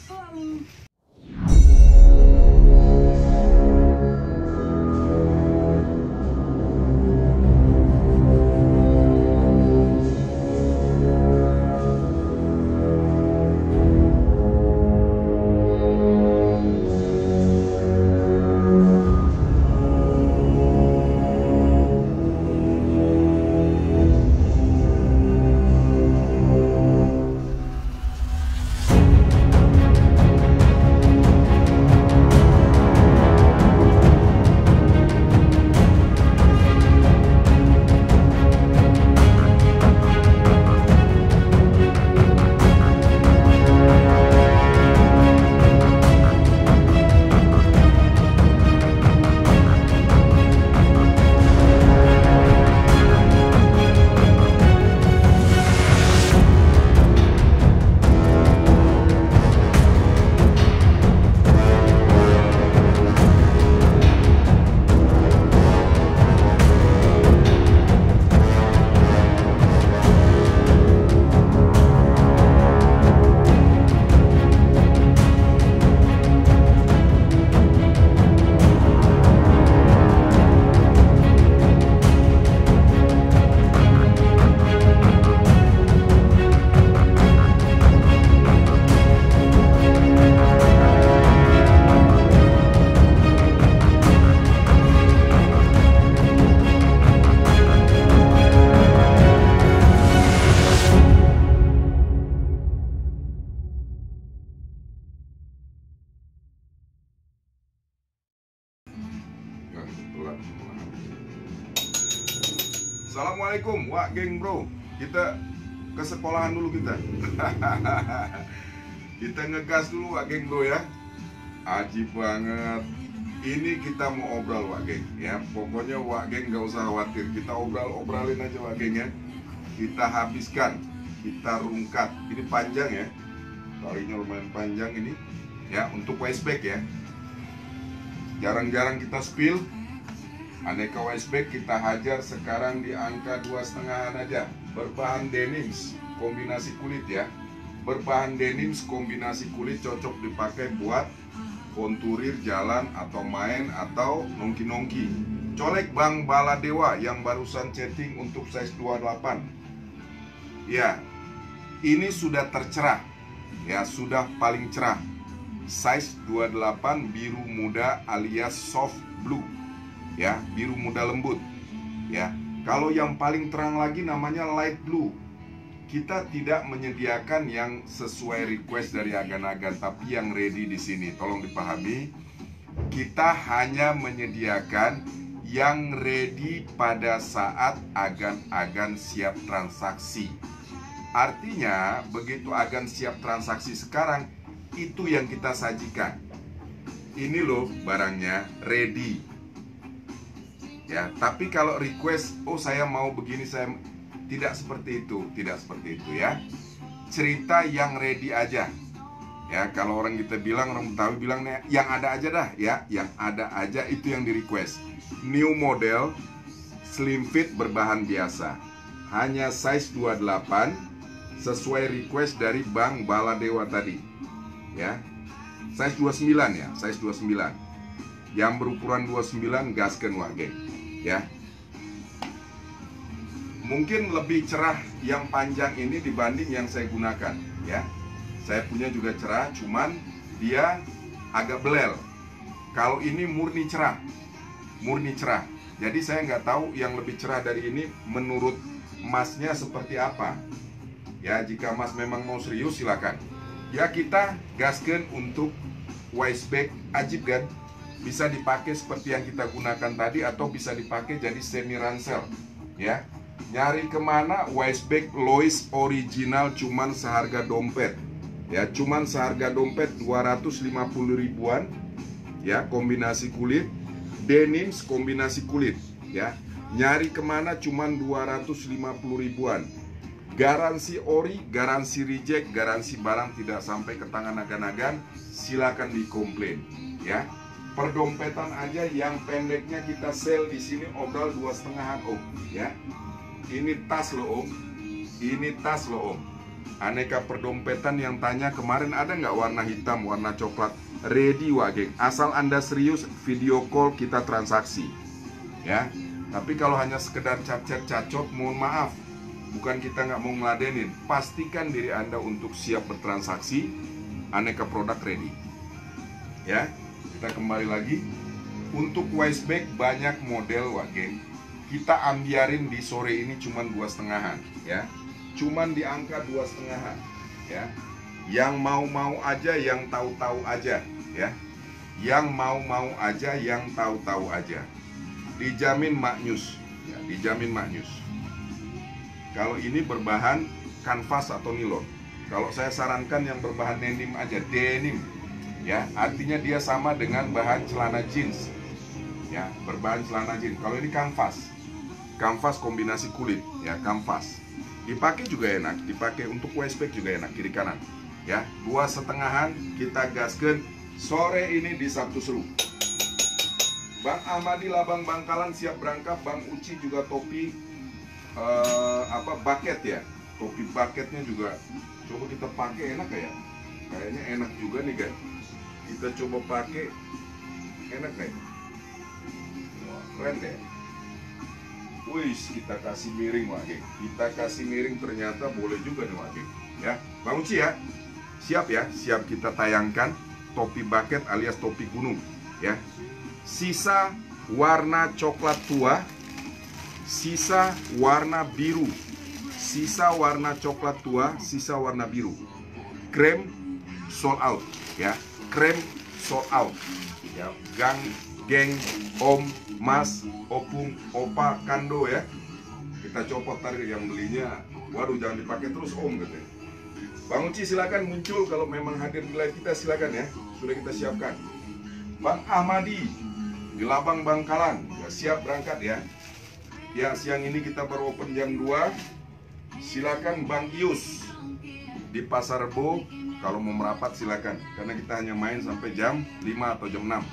selalu. Assalamualaikum, wak geng bro. Kita ke sekolahan dulu kita. Kita ngegas dulu wak geng bro ya. Ajib banget. Ini kita mau obrol wak geng ya. Pokoknya wak geng gak usah khawatir. Kita obrolin aja wak geng ya. Kita habiskan, kita rungkat. Ini panjang ya. Talinya lumayan panjang ini ya, untuk waistbag ya. Jarang-jarang kita spill. Aneka waistbag kita hajar sekarang di angka 2,5-an aja. Berbahan denims kombinasi kulit ya. Berbahan denims kombinasi kulit, cocok dipakai buat konturir jalan atau main atau nongki-nongki. Colek Bang Baladewa yang barusan chatting untuk size 28. Ya, ini sudah tercerah ya, sudah paling cerah. Size 28 biru muda alias soft blue ya, biru muda lembut ya. Kalau yang paling terang lagi namanya light blue. Kita tidak menyediakan yang sesuai request dari agan-agan, tapi yang ready di sini. Tolong dipahami, kita hanya menyediakan yang ready pada saat agan-agan siap transaksi. Artinya begitu agan siap transaksi sekarang, itu yang kita sajikan. Ini loh barangnya ready ya. Tapi kalau request, oh saya mau begini, saya tidak seperti itu, tidak seperti itu ya. Cerita yang ready aja ya. Kalau orang kita bilang, orang Betawi bilang yang ada aja dah ya, yang ada aja itu yang di request. New model, slim fit berbahan biasa, hanya size 28 sesuai request dari Bang Baladewa tadi ya. Size 29 ya, size 29. Yang berukuran 29 gaskeun wak geng ya. Mungkin lebih cerah yang panjang ini dibanding yang saya gunakan ya. Saya punya juga cerah, cuman dia agak belel. Kalau ini murni cerah, murni cerah. Jadi saya nggak tahu yang lebih cerah dari ini menurut masnya seperti apa ya. Jika mas memang mau serius silakan ya, kita gaskeun untuk waistbag ajib kan. Bisa dipakai seperti yang kita gunakan tadi, atau bisa dipakai jadi semi ransel ya. Nyari kemana? Waistbag Lois original cuman seharga dompet ya, cuman seharga dompet 250 ribuan ya. Kombinasi kulit, denims kombinasi kulit ya. Nyari kemana? Cuman 250 ribuan. Garansi ori, garansi reject, garansi barang tidak sampai ke tangan agan-agan. Silakan dikomplain ya. Perdompetan aja yang pendeknya kita sell di sini obrol 2,5-an om ya. Ini tas loh om, ini tas loh om Aneka perdompetan yang tanya kemarin ada nggak warna hitam, warna coklat? Ready Wak geng. Asal Anda serius, video call kita transaksi. Ya. Tapi kalau hanya sekedar cat-cat cacot, mohon maaf. Bukan kita nggak mau ngeladenin. Pastikan diri Anda untuk siap bertransaksi. Aneka produk ready. Ya. Kita kembali lagi. Untuk waist bag banyak model Wak geng. Kita ambiarin di sore ini cuman 2,5-an ya. Cuman di angka 2,5-an ya. Yang mau-mau aja, yang tahu-tahu aja ya. Yang mau-mau aja, yang tahu-tahu aja. Dijamin maknyus ya, dijamin maknyus. Kalau ini berbahan kanvas atau nilon. Kalau saya sarankan yang berbahan denim aja, denim ya. Artinya dia sama dengan bahan celana jeans ya, berbahan celana jeans. Kalau ini kanvas. Kanvas kombinasi kulit ya, kanvas. Dipakai juga enak, dipakai untuk waist bag juga enak, kiri kanan ya. 2,5-an kita gaskan sore ini di Sabtu Seru. Bang Ahmadi Labang Bangkalan siap berangkat. Bang Uci juga topi bucket ya. Topi bucketnya juga coba kita pakai, enak ya? Kayaknya enak juga nih guys. Kita coba pakai, enak nih. Wah, keren deh. Wih, kita kasih miring Wak geng. Kita kasih miring ternyata boleh juga nih Wak geng. Ya, Bang Uci ya. Siap ya, siap kita tayangkan topi bucket alias topi gunung ya. Sisa warna coklat tua, sisa warna biru. Sisa warna coklat tua, sisa warna biru. Krem sold out ya. Krem sold out. Ya, geng, om, mas, opung, opa, kando ya. Kita copot tadi yang belinya. Waduh, jangan dipakai terus om katanya. Bang Uci silakan muncul kalau memang hadir di live kita, silakan ya. Sudah kita siapkan. Bang Ahmadi di Labang Bangkalan ya, siap berangkat ya. Ya, siang ini kita baru open jam 2. Silakan Bang Ius di Pasar Rebo, kalau mau merapat silakan. Karena kita hanya main sampai jam 5 atau jam 6.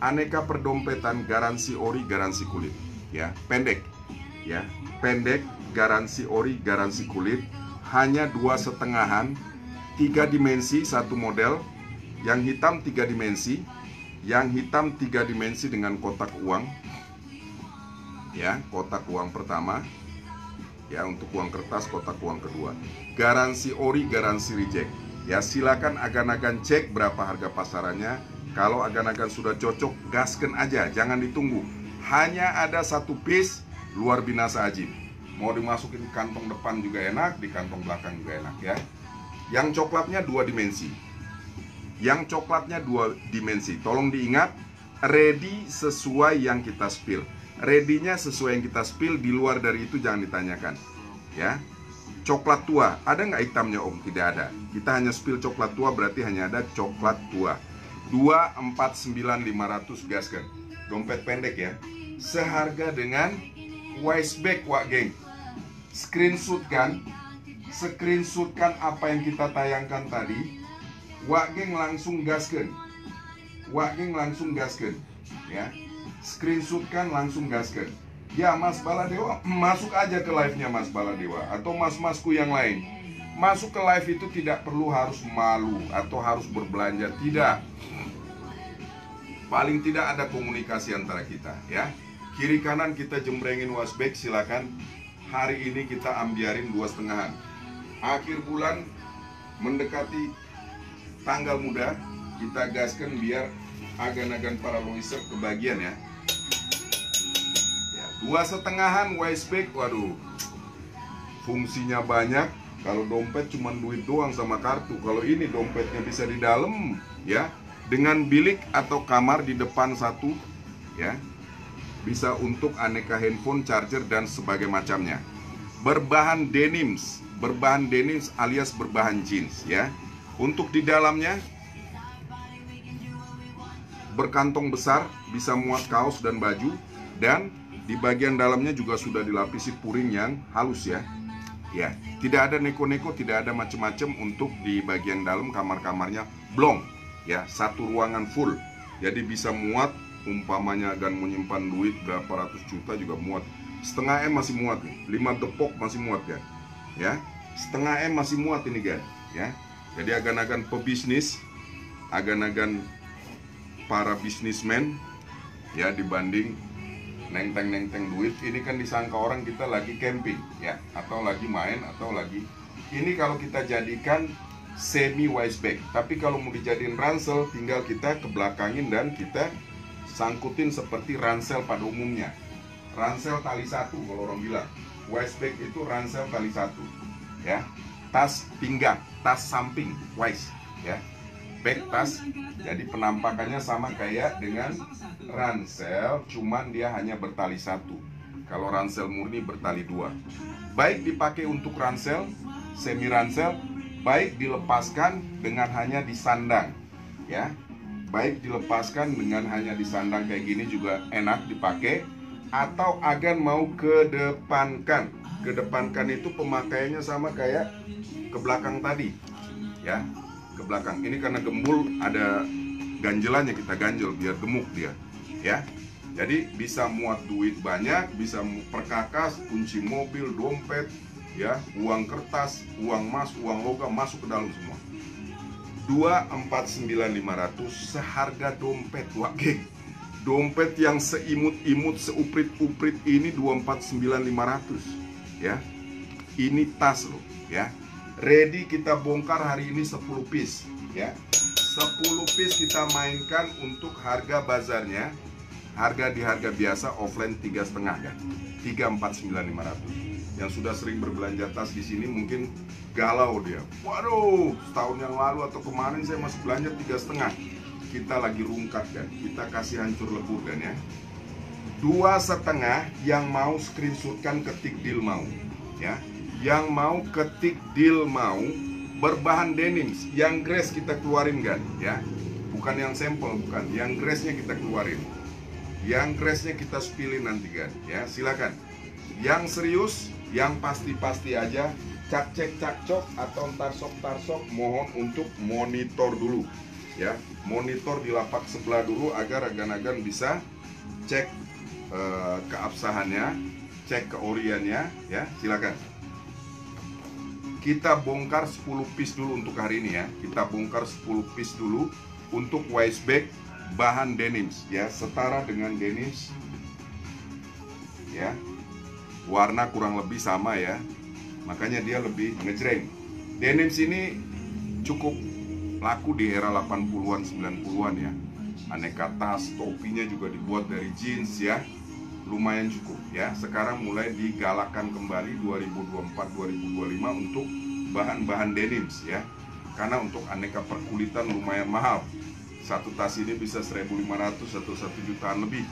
Aneka perdompetan garansi ori, garansi kulit ya, pendek ya, pendek, garansi ori, garansi kulit. Hanya 2,5-an, 3 dimensi satu model. Yang hitam 3 dimensi, yang hitam 3 dimensi dengan kotak uang ya, kotak uang pertama ya, untuk uang kertas, kotak uang kedua. Garansi ori, garansi reject ya. Silakan agan-agan cek berapa harga pasarannya. Kalau agan-agan sudah cocok, gasken aja, jangan ditunggu. Hanya ada satu piece, luar binasa ajib. Mau dimasukin kantong depan juga enak, di kantong belakang juga enak ya. Yang coklatnya 2 dimensi. Yang coklatnya 2 dimensi. Tolong diingat, ready sesuai yang kita spill. Ready-nya sesuai yang kita spill, di luar dari itu jangan ditanyakan ya. Coklat tua, ada nggak hitamnya om? Tidak ada. Kita hanya spill coklat tua, berarti hanya ada coklat tua. 249.500 gaskan. Dompet pendek ya. Seharga dengan waist bag Wak geng. Screenshotkan apa yang kita tayangkan tadi. Wak geng langsung gaskan. Wak geng langsung gaskan ya. Screenshotkan langsung gaskan. Ya Mas Baladewa, masuk aja ke live-nya Mas Baladewa atau mas-masku yang lain. Masuk ke live itu tidak perlu harus malu atau harus berbelanja, tidak. Paling tidak ada komunikasi antara kita ya. Kiri kanan kita jembrengin waist bag, silakan. Hari ini kita ambiarin 2,5-an. Akhir bulan mendekati tanggal muda, kita gaskan biar agan-agan para loiser kebagian ya. 2,5-an waist bag, waduh, fungsinya banyak. Kalau dompet cuma duit doang sama kartu. Kalau ini dompetnya bisa di dalam ya, dengan bilik atau kamar di depan satu ya. Bisa untuk aneka handphone, charger dan sebagainya macamnya. Berbahan denims alias berbahan jeans ya. Untuk di dalamnya berkantong besar, bisa muat kaos dan baju. Dan di bagian dalamnya juga sudah dilapisi puring yang halus ya. Ya, tidak ada neko-neko, tidak ada macam-macam. Untuk di bagian dalam kamar-kamarnya blong ya, satu ruangan full. Jadi bisa muat, umpamanya akan menyimpan duit berapa ratus juta juga muat. Setengah M masih muat nih, 5 gepok masih muat ya. Ya, setengah M masih muat ini gan, ya. Jadi agan-agan pebisnis, agan-agan para bisnismen, ya, dibanding neng-teng duit. Ini kan disangka orang kita lagi camping, ya, atau lagi main, atau lagi. Ini kalau kita jadikan semi wise bag, tapi kalau mau dijadiin ransel, tinggal kita kebelakangin dan kita sangkutin seperti ransel pada umumnya. Ransel tali satu kalau orang bilang. Wise bag itu ransel tali satu, ya. Tas pinggang, tas samping, wise, ya. Bag tas, jadi penampakannya sama kayak dengan ransel, cuman dia hanya bertali satu. Kalau ransel murni bertali dua. Baik dipakai untuk ransel, semi ransel, baik dilepaskan dengan hanya disandang, ya. Baik dilepaskan dengan hanya disandang kayak gini juga enak dipakai. Atau agan mau kedepankan. Kedepankan itu pemakaiannya sama kayak ke belakang tadi, ya, ke belakang. Ini karena gembul ada ganjelannya, kita ganjel biar gemuk dia, ya. Jadi bisa muat duit banyak, bisa perkakas, kunci mobil, dompet, ya, uang kertas, uang emas, uang logam masuk ke dalam semua. 249.500 seharga dompet, wah geng. Dompet yang seimut-imut, seuprit-uprit ini 249.500, ya. Ini tas loh, ya. Ready kita bongkar hari ini 10 piece, ya. 10 piece kita mainkan untuk harga bazarnya. Harga di harga biasa offline 3,5 kan. 349.500. Yang sudah sering berbelanja tas di sini mungkin galau dia. Waduh, setahun yang lalu atau kemarin saya masih belanja 3,5. Kita lagi rungkat kan, kita kasih hancur lebur kan, ya. 2,5 yang mau screenshotkan ketik deal mau, ya. Yang mau ketik deal mau berbahan denims, yang grace kita keluarin kan, ya. Bukan yang sampel, bukan, yang grace-nya kita keluarin. Yang grace-nya kita spillin nanti kan, ya. Silakan. Yang serius, yang pasti-pasti aja, cak-cek-cak-cok atau tarsok-tarsok, mohon untuk monitor dulu, ya. Monitor di lapak sebelah dulu agar agan-agan bisa cek keabsahannya, cek keoriannya, ya. Silakan. Kita bongkar 10 piece dulu untuk hari ini, ya. Kita bongkar 10 piece dulu untuk wise bag bahan denims, ya, setara dengan denims, ya. Warna kurang lebih sama, ya. Makanya dia lebih ngejreng. Denims ini cukup laku di era 80-an, 90-an, ya. Aneka tas, topinya juga dibuat dari jeans, ya. Lumayan cukup, ya. Sekarang mulai digalakan kembali 2024-2025 untuk bahan-bahan denims, ya. Karena untuk aneka perkulitan lumayan mahal. Satu tas ini bisa 1.500 atau 1 jutaan lebih.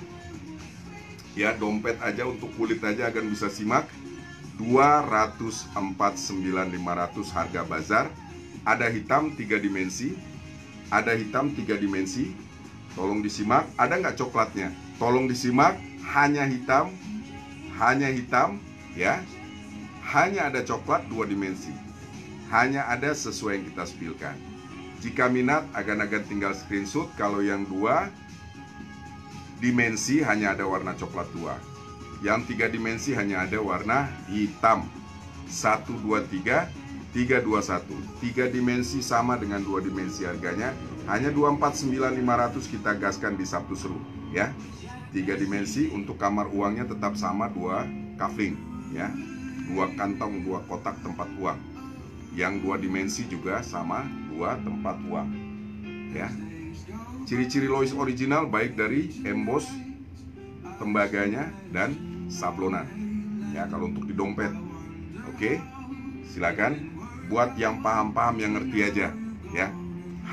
Ya, dompet aja untuk kulit aja akan bisa simak. 249.500 harga bazar. Ada hitam 3 dimensi, ada hitam 3 dimensi. Tolong disimak. Ada nggak coklatnya? Tolong disimak. Hanya hitam, ya. Hanya ada coklat 2 dimensi. Hanya ada sesuai yang kita spillkan. Jika minat, agan-agan tinggal screenshot. Kalau yang 2 dimensi hanya ada warna coklat 2. Yang 3 dimensi hanya ada warna hitam. 1, 2, 3, 3, 2, 1. 3 dimensi sama dengan 2 dimensi harganya. Hanya 249.500 kita gaskan di Sabtu Seru, ya. 3 dimensi untuk kamar uangnya tetap sama 2 kafling, ya. 2 kantong, 2 kotak tempat uang. Yang 2 dimensi juga sama 2 tempat uang, ya. Ciri-ciri Lois original baik dari emboss, tembaganya, dan sablonan, ya, kalau untuk di dompet. Oke, silakan. Buat yang paham-paham, yang ngerti aja, ya.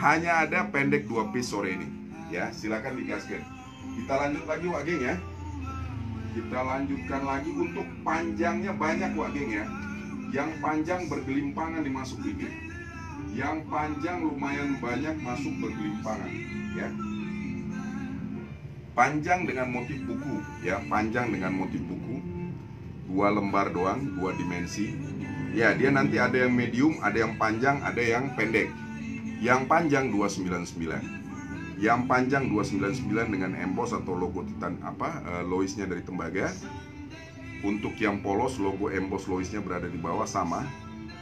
Hanya ada pendek 2 piece sore ini, ya. Silakan digaskan. Kita lanjut lagi, Wak Geng, ya. Kita lanjutkan lagi untuk panjangnya banyak, Wak Geng, ya. Yang panjang bergelimpangan dimasuk bibir. Yang panjang lumayan banyak masuk bergelimpangan, ya. Panjang dengan motif buku, ya. Panjang dengan motif buku. 2 lembar doang, 2 dimensi. Ya, dia nanti ada yang medium, ada yang panjang, ada yang pendek. Yang panjang 299. Yang panjang 299 dengan emboss atau logo Titan Loisnya dari tembaga. Untuk yang polos, logo emboss Loisnya berada di bawah sama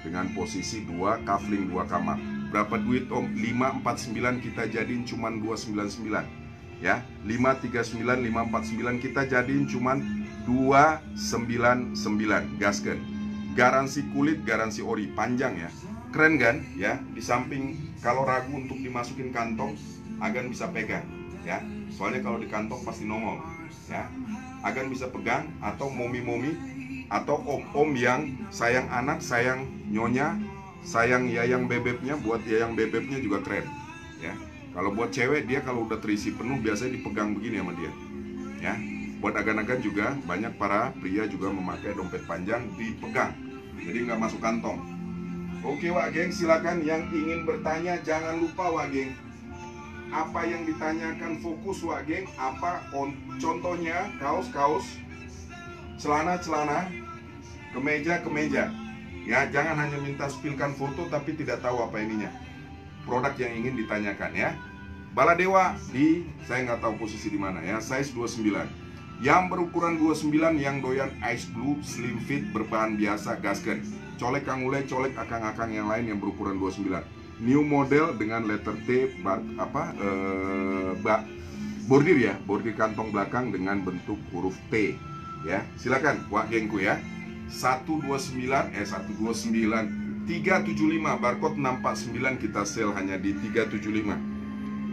dengan posisi 2 kafling 2 kamar. Berapa duit om? 549 kita jadiin cuman 299 ya. 539 549 kita jadiin cuman 299. Gaskeun. Garansi kulit, garansi ori, panjang ya. Keren kan ya. Di samping kalau ragu untuk dimasukin kantong, Agan bisa pegang ya. Soalnya kalau di kantong pasti nongol ya. Agan bisa pegang, atau momi-momi atau om-om yang sayang anak, sayang nyonya, sayang yayang bebeknya. Buat yayang bebeknya juga keren ya. Kalau buat cewek, dia kalau udah terisi penuh biasanya dipegang begini sama dia ya. Buat agan-agan juga banyak para pria juga memakai dompet panjang dipegang, jadi nggak masuk kantong. Oke Wak Geng, silakan yang ingin bertanya jangan lupa Wak Geng, apa yang ditanyakan fokus Wak Geng. Apa contohnya? Kaos-kaos, celana-celana, kemeja-kemeja ya. Jangan hanya minta spilkan foto tapi tidak tahu apa ininya, produk yang ingin ditanyakan ya. Baladewa di, saya nggak tahu posisi di mana ya, size 29. Yang berukuran 29 yang doyan ice blue slim fit berbahan biasa, gaskeun. Colek Kang Ule, colek akang-akang yang lain yang berukuran 29. New model dengan letter T, bordir ya, bordir kantong belakang dengan bentuk huruf T ya. Silakan Wak Gengku ya. 375 barcode 649 kita sell hanya di 375.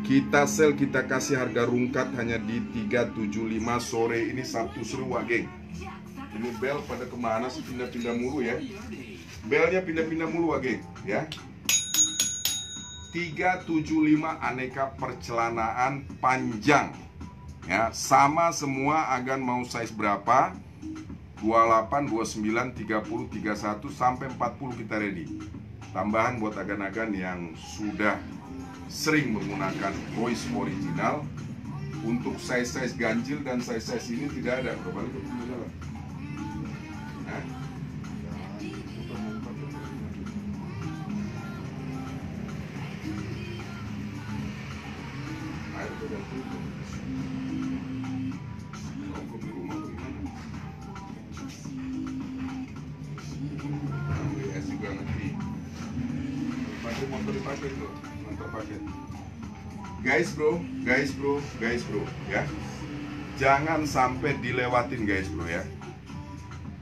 Kita sell, kita kasih harga rungkat hanya di 375 sore ini. Sabtu seru Wak Geng. Ini bel pada kemana sih, pindah-pindah mulu ya. Belnya pindah-pindah mulu Wak Geng ya. 375 aneka percelanaan panjang ya, sama semua. Agan mau size berapa? 28, 29, 30, 31 sampai 40 kita ready. Tambahan buat agan-agan yang sudah sering menggunakan voice original, untuk size-size ganjil dan size-size ini tidak ada. Kembali ke jalan. Nah. Air udah tutup. Aku di rumah bagaimana? WS juga ngerti. Pakai motor dipakai tuh. Paket. Guys bro ya, jangan sampai dilewatin guys bro ya.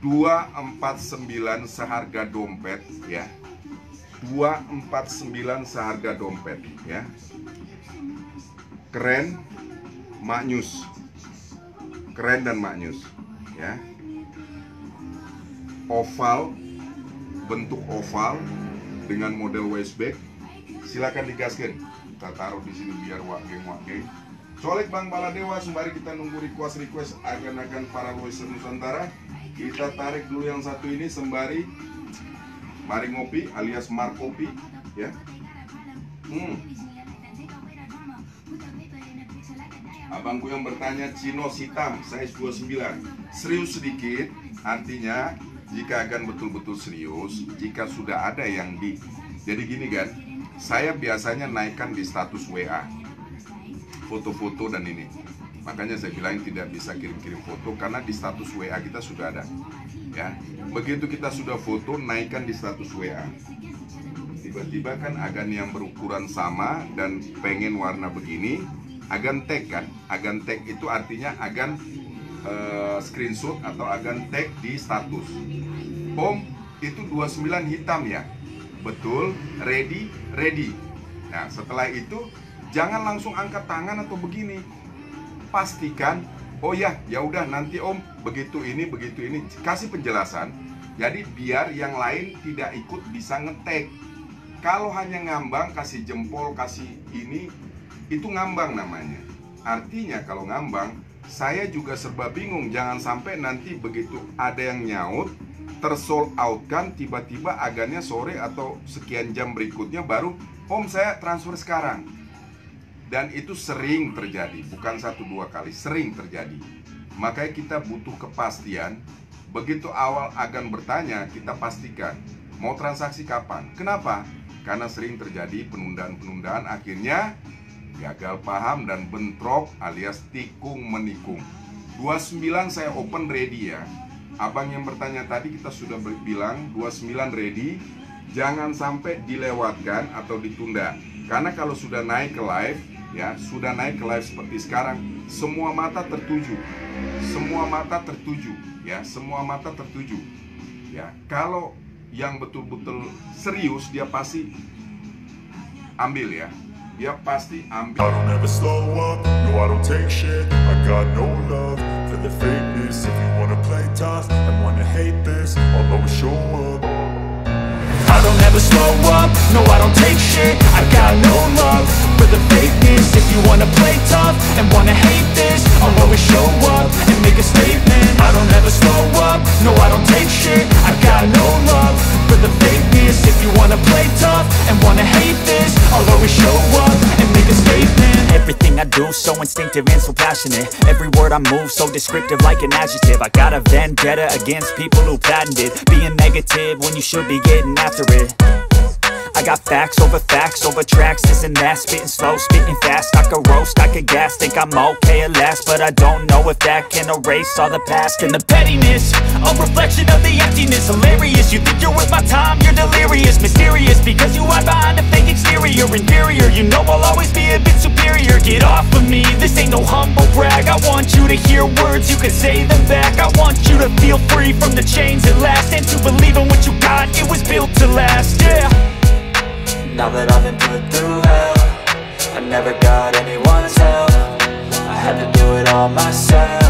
249 seharga dompet ya, 249 seharga dompet ya. Keren, maknyus, keren dan maknyus ya. Oval, bentuk oval dengan model waistbag. Silakan digaskan, kita taruh di sini biar Wak Geng. Colek Bang Baladewa, sembari kita nunggu request agan-agan para voicer Nusantara. Kita tarik dulu yang satu ini sembari mari ngopi alias markopi ya. Abangku yang bertanya chinos hitam size 29. Serius sedikit, artinya jika akan betul-betul serius, jika sudah ada yang di, jadi gini kan, saya biasanya naikkan di status WA foto-foto dan ini. Makanya saya bilang tidak bisa kirim-kirim foto karena di status WA kita sudah ada ya. Begitu kita sudah foto, naikkan di status WA. Tiba-tiba kan agan yang berukuran sama dan pengen warna begini, agan tag kan. Agan tag itu artinya agan screenshot atau agan tag di status. Om, itu 29 hitam ya. Betul, ready. Nah, setelah itu jangan langsung angkat tangan atau begini. Pastikan, oh ya udah nanti Om begitu ini. Kasih penjelasan. Jadi biar yang lain tidak ikut bisa nge-tag. Kalau hanya ngambang, kasih jempol, kasih ini, itu ngambang namanya. Artinya kalau ngambang, saya juga serba bingung. Jangan sampai nanti begitu ada yang nyaut, tersold out kan, tiba-tiba agannya sore atau sekian jam berikutnya baru Om saya transfer sekarang. Dan itu sering terjadi, bukan 1-2 kali, sering terjadi. Makanya kita butuh kepastian. Begitu awal agan bertanya, kita pastikan mau transaksi kapan. Kenapa? Karena sering terjadi penundaan-penundaan, akhirnya gagal paham dan bentrok alias tikung menikung. 29 saya open ready ya. Abang yang bertanya tadi kita sudah bilang 29 ready, Jangan sampai dilewatkan atau ditunda. Karena kalau sudah naik ke live, ya, sudah naik ke live seperti sekarang, semua mata tertuju. Semua mata tertuju, ya, semua mata tertuju. Ya, kalau yang betul-betul serius dia pasti ambil, ya. Dia pasti ambil. I don't ever slow up, no I don't take shit. I got no love for the fakeness. If you wanna play tough and wanna hate this, I'll always show up. I don't ever slow up, no I don't take shit. I got no love for the fakeness. If you wanna play tough and wanna hate this, I'll always show up and make a statement. I don't ever slow up, no I don't take shit. I got no love for the fakeness. If you wanna play tough and wanna hate this, I'll always show up and make a statement. Everything I do so instinctive and so passionate. Every word I move so descriptive like an adjective. I got a vendetta against people who patented being negative when you should be getting after it. I got facts over tracks, this and that. Spitting slow, spitting fast. I could roast, I could gas. Think I'm okay at last, but I don't know if that can erase all the past. And the pettiness, a reflection of the emptiness. Hilarious, you think you're worth my time, you're delirious. Mysterious, because you hide behind a fake exterior. Inferior, you know I'll always be a bit superior. Get off of me, this ain't no humble brag. I want you to hear words, you can say them back. I want you to feel free from the chains at last, and to believe in what you got, it was built to last, yeah. Now that I've been put through hell, I never got anyone's help. I had to do it all myself.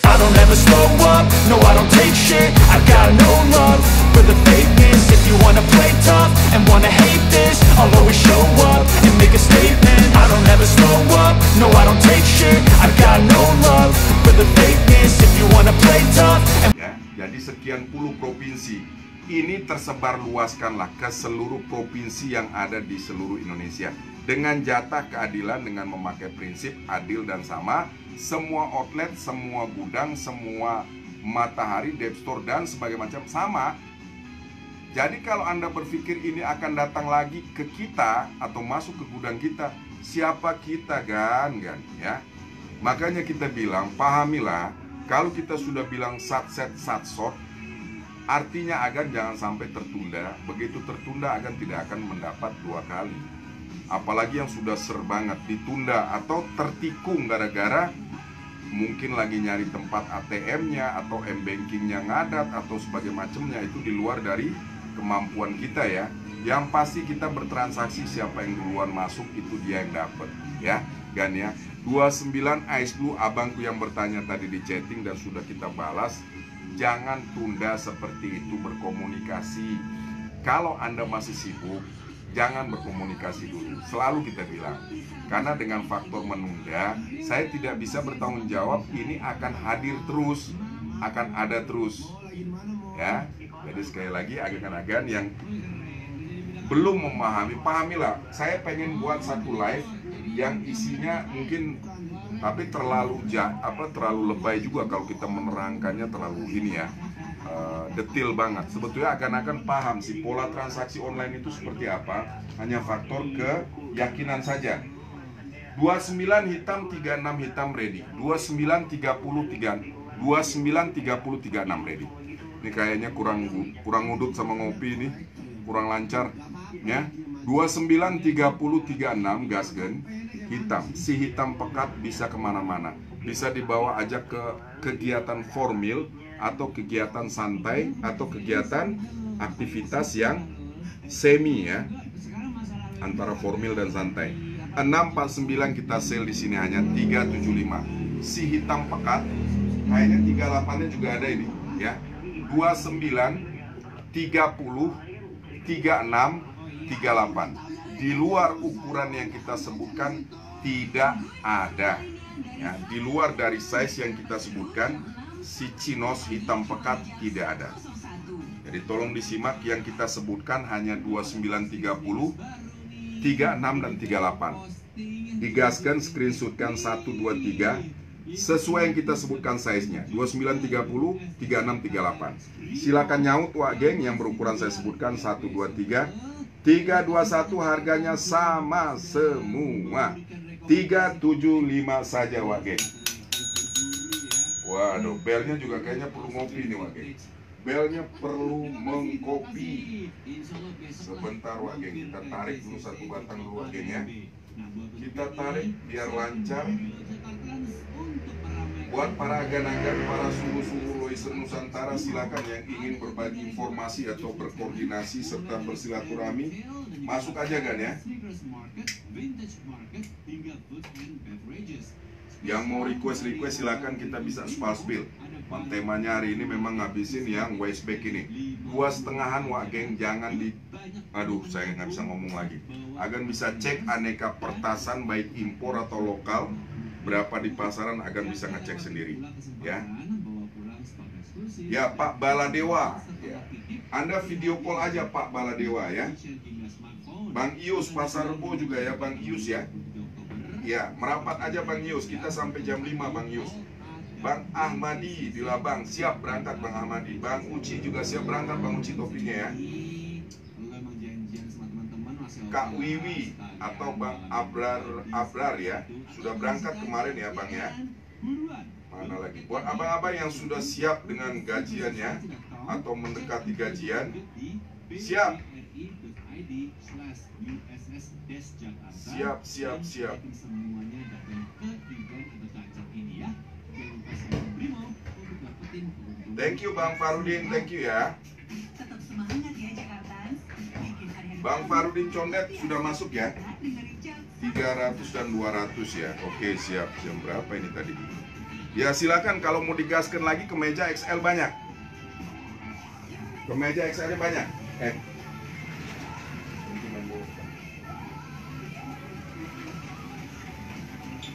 I don't ever slow up, no I don't take shit. I got no love for the fakeness. If you wanna play tough and wanna hate this, I'll always show up and make a statement. I don't ever slow up, no I don't take shit. I got no love for the fakeness. If you wanna play tough and... Ya, jadi sekian puluh provinsi ini tersebar luaskanlah ke seluruh provinsi yang ada di seluruh Indonesia dengan jatah keadilan, dengan memakai prinsip adil dan sama. Semua outlet, semua gudang, semua matahari, depstore dan sebagainya macam sama. Jadi kalau Anda berpikir ini akan datang lagi ke kita atau masuk ke gudang kita, siapa kita kan ya? Makanya kita bilang, pahamilah, kalau kita sudah bilang satset satsot, artinya agan jangan sampai tertunda. Begitu tertunda agan tidak akan mendapat dua kali. Apalagi yang sudah ser banget ditunda atau tertikung gara-gara mungkin lagi nyari tempat ATM-nya atau M-Banking-nya ngadat atau sebagai macamnya, itu di luar dari kemampuan kita ya. Yang pasti kita bertransaksi, siapa yang duluan masuk itu dia yang dapat ya. Gan ya. 29 Ice Blue abangku yang bertanya tadi di chatting dan sudah kita balas. Jangan tunda seperti itu berkomunikasi. Kalau Anda masih sibuk, jangan berkomunikasi dulu. Selalu kita bilang, karena dengan faktor menunda, saya tidak bisa bertanggung jawab. Ini akan hadir terus, akan ada terus, ya. Jadi sekali lagi, agan-agan yang belum memahami, pahamilah. Saya pengen buat satu live yang isinya mungkin, tapi terlalu lebay juga kalau kita menerangkannya terlalu ini ya, detail banget. Sebetulnya akan paham sih pola transaksi online itu seperti apa, hanya faktor keyakinan saja. 29 hitam 36 hitam ready, 29 30 36 ready. Ini kayaknya kurang ngudut sama ngopi ini, kurang lancar ya. 29 30 36 gasgen hitam. Si hitam pekat bisa kemana-mana, bisa dibawa aja ke kegiatan formal atau kegiatan santai atau kegiatan aktivitas yang semi ya, antara formal dan santai. 649 kita sale di sini hanya 375. Si hitam pekat kayaknya 38-nya juga ada ini ya. 29 30 36 38. Di luar ukuran yang kita sebutkan tidak ada ya. Di luar dari size yang kita sebutkan, si chinos hitam pekat tidak ada. Jadi tolong disimak, yang kita sebutkan hanya 29 30 36 dan 38. Digaskan, screenshotkan 1 2 3 sesuai yang kita sebutkan size-nya, 29 30 36 38. Silakan nyaut wak geng yang berukuran saya sebutkan 1 2 3 321, harganya sama semua 375 saja wak geng. Waduh, belnya juga kayaknya perlu ngopi nih wak geng. belnya perlu mengkopi. Sebentar Wak Geng, kita tarik dulu satu batang dulu Wak Geng ya. Kita tarik biar lancar. Buat para agan-agan, para suhu-suhu Loiser Nusantara, silakan yang ingin berbagi informasi atau berkoordinasi serta bersilaturahmi, masuk aja Gan ya. Yang mau request silakan, kita bisa spalsbil. Temanya hari ini memang ngabisin yang waistback ini 2,5-an Wak Geng, jangan di... Aduh, saya nggak bisa ngomong lagi. Agan bisa cek aneka pertasan baik impor atau lokal, berapa di pasaran Agan bisa ngecek sendiri ya. Ya Pak Baladewa ya. Anda video call aja Pak Baladewa ya. Bang Ius Pasar Rebo juga ya Bang Ius ya. Ya, merapat aja Bang Ius, kita sampai jam 5 Bang Ius. Bang Ahmadi di Labang, siap berangkat Bang Ahmadi. Bang Uci juga siap berangkat Bang Uci topinya ya. Kak Wiwi atau Bang Abrar ya, sudah berangkat kemarin ya Bang ya. Mana lagi? Buat abang-abang yang sudah siap dengan gajiannya atau mendekati gajian, siap. Siap. Thank you Bang Farudin, thank you ya. Bang Farudin Condet sudah masuk ya. 300 dan 200 ya. Oke, siap. Jam berapa ini tadi? Ya silakan kalau mau digaskan lagi, kemeja XL banyak. Kemeja XL banyak.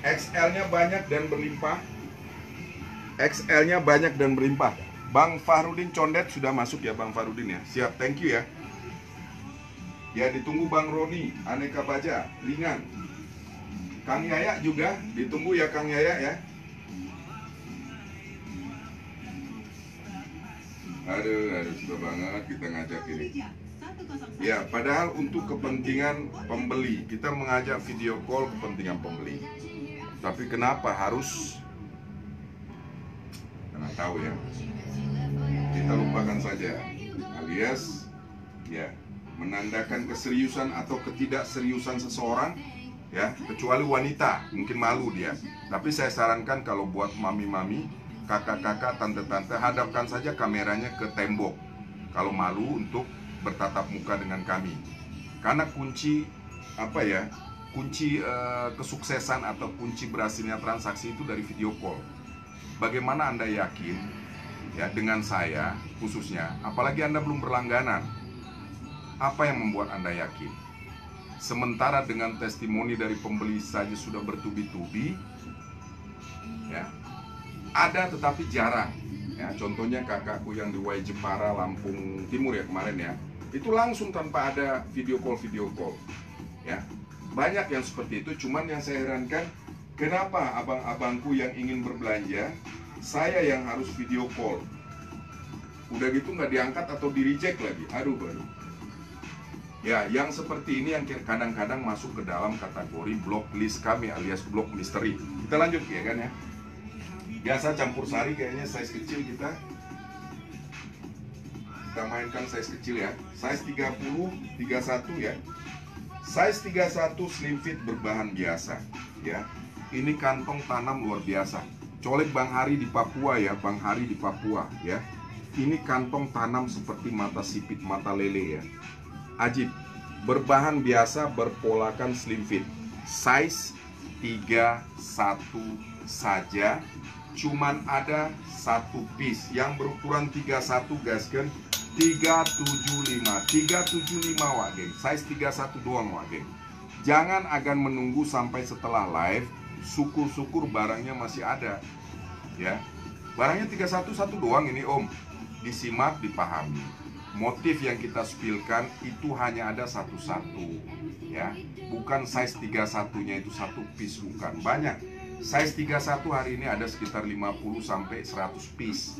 XL-nya banyak dan berlimpah. XL-nya banyak dan berlimpah. Bang Farudin Condet sudah masuk ya Bang Farudin ya. Siap, thank you ya. Ya ditunggu Bang Roni, aneka baja, ringan. Kang Yaya juga ditunggu ya Kang Yaya ya. Aduh, sudah banget kita ngajak ini. Ya, padahal untuk kepentingan pembeli, kita mengajak video call kepentingan pembeli. Tapi kenapa harus? Nggak tahu ya. Kita lupakan saja. Alias, ya, menandakan keseriusan atau ketidakseriusan seseorang, ya, kecuali wanita, mungkin malu dia. Tapi saya sarankan kalau buat mami-mami, kakak-kakak, tante-tante, hadapkan saja kameranya ke tembok. Kalau malu untuk bertatap muka dengan kami. Karena kunci apa ya? Kunci kesuksesan atau kunci berhasilnya transaksi itu dari video call. Bagaimana Anda yakin ya dengan saya khususnya, apalagi Anda belum berlangganan? Apa yang membuat Anda yakin? Sementara dengan testimoni dari pembeli saja sudah bertubi-tubi, ya, ada tetapi jarang. Ya, contohnya kakakku yang di Wai Jepara, Lampung Timur ya kemarin ya, itu langsung tanpa ada video call. Ya, banyak yang seperti itu. Cuman yang saya herankan, kenapa abang-abangku yang ingin berbelanja, saya yang harus video call. Udah gitu nggak diangkat atau di reject lagi. Aduh. Ya, yang seperti ini yang kadang-kadang masuk ke dalam kategori blocklist kami alias blok misteri. Kita lanjut ya kan ya. Biasa campur sari kayaknya size kecil kita mainkan size kecil ya. Size 30, 31 ya. Size 31 slim fit berbahan biasa ya. Ini kantong tanam luar biasa. Colek Bang Hari di Papua ya, Bang Hari di Papua ya. Ini kantong tanam seperti mata sipit, mata lele ya. Ajib, berbahan biasa, berpolakan slim fit. Size 31 saja. Cuman ada satu piece yang berukuran 31 gasken 375 Wak Geng. Size 31 doang Wak Geng. Jangan agan menunggu sampai setelah live. Syukur-syukur barangnya masih ada ya. Barangnya 31 doang ini Om. Disimak, dipahami. Motif yang kita spillkan itu hanya ada satu-satu ya. Bukan size 31-nya itu satu piece, bukan. Banyak. Size 31 hari ini ada sekitar 50 sampai 100 piece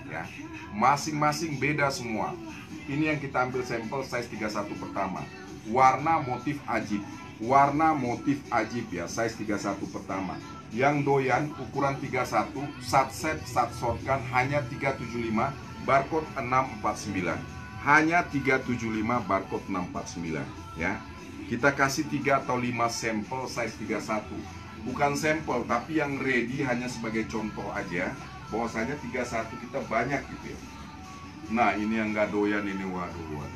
ya. Masing-masing beda semua. Ini yang kita ambil sampel size 31 pertama. Warna motif ajib. Warna motif ajib ya, size 31 pertama. yang doyan ukuran 31, satset shotgun hanya 375, barcode 649. Hanya 375, barcode 649 ya. Kita kasih 3 atau 5 sampel size 31. Bukan sampel, tapi yang ready hanya sebagai contoh aja. Bahwasanya 31 kita banyak gitu ya. Nah, ini yang gak doyan ini, waduh.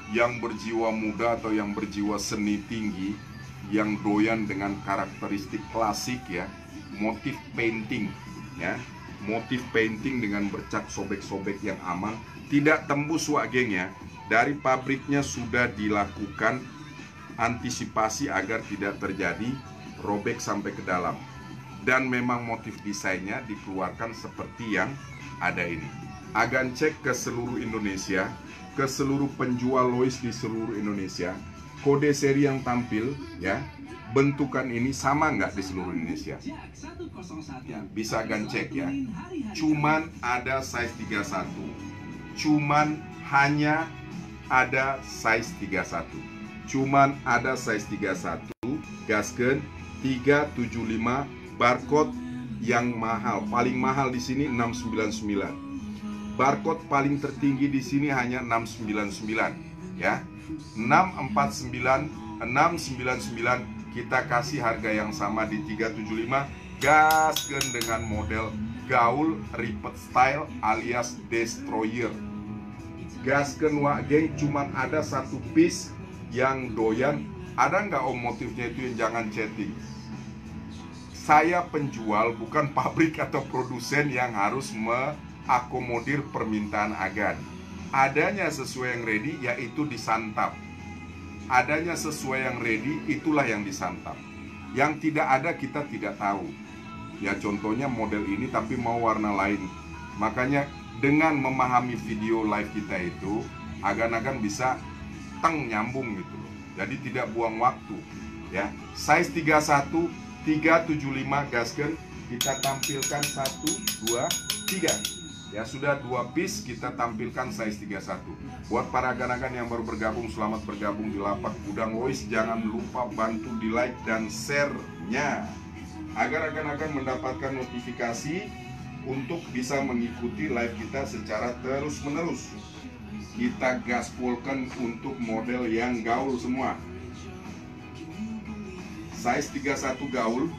Yang berjiwa muda atau yang berjiwa seni tinggi, yang doyan dengan karakteristik klasik ya, motif painting ya, motif painting dengan bercat sobek-sobek yang aman, tidak tembus wak geng ya. Dari pabriknya sudah dilakukan antisipasi agar tidak terjadi robek sampai ke dalam. Dan memang motif desainnya dikeluarkan seperti yang ada ini. Agan cek ke seluruh Indonesia, ke seluruh penjual Lois di seluruh Indonesia, kode seri yang tampil ya, bentukan ini sama nggak di seluruh Indonesia ya, bisa Agan cek ya. Cuman ada size 31, cuman hanya ada size 31, cuman ada size 31. Gaskeun 375, barcode yang mahal, paling mahal di sini 699. Barcode paling tertinggi di sini hanya 699 ya. 649, 699 kita kasih harga yang sama di 375. Gaskeun dengan model gaul repeat style alias destroyer. Gaskeun wak geng, cuman ada satu piece yang doyan. Ada nggak om motifnya itu yang jangan chatting? Saya penjual, bukan pabrik atau produsen yang harus akomodir permintaan Agan. Adanya sesuai yang ready, yaitu disantap. Adanya sesuai yang ready, itulah yang disantap. Yang tidak ada kita tidak tahu. Ya contohnya model ini tapi mau warna lain. Makanya dengan memahami video live kita itu, Agan-agan bisa nyambung gitu loh. Jadi tidak buang waktu ya. Size 31, 375 gaskeun, kita tampilkan 1, 2, 3. Ya sudah 2 piece kita tampilkan size 31. Buat para agan-agan yang baru bergabung, selamat bergabung di Lapak Gudang Lois. Jangan lupa bantu di like dan share-nya agar agan-agan mendapatkan notifikasi untuk bisa mengikuti live kita secara terus-menerus. Kita gaspolkan untuk model yang gaul semua. Size 31 gaul.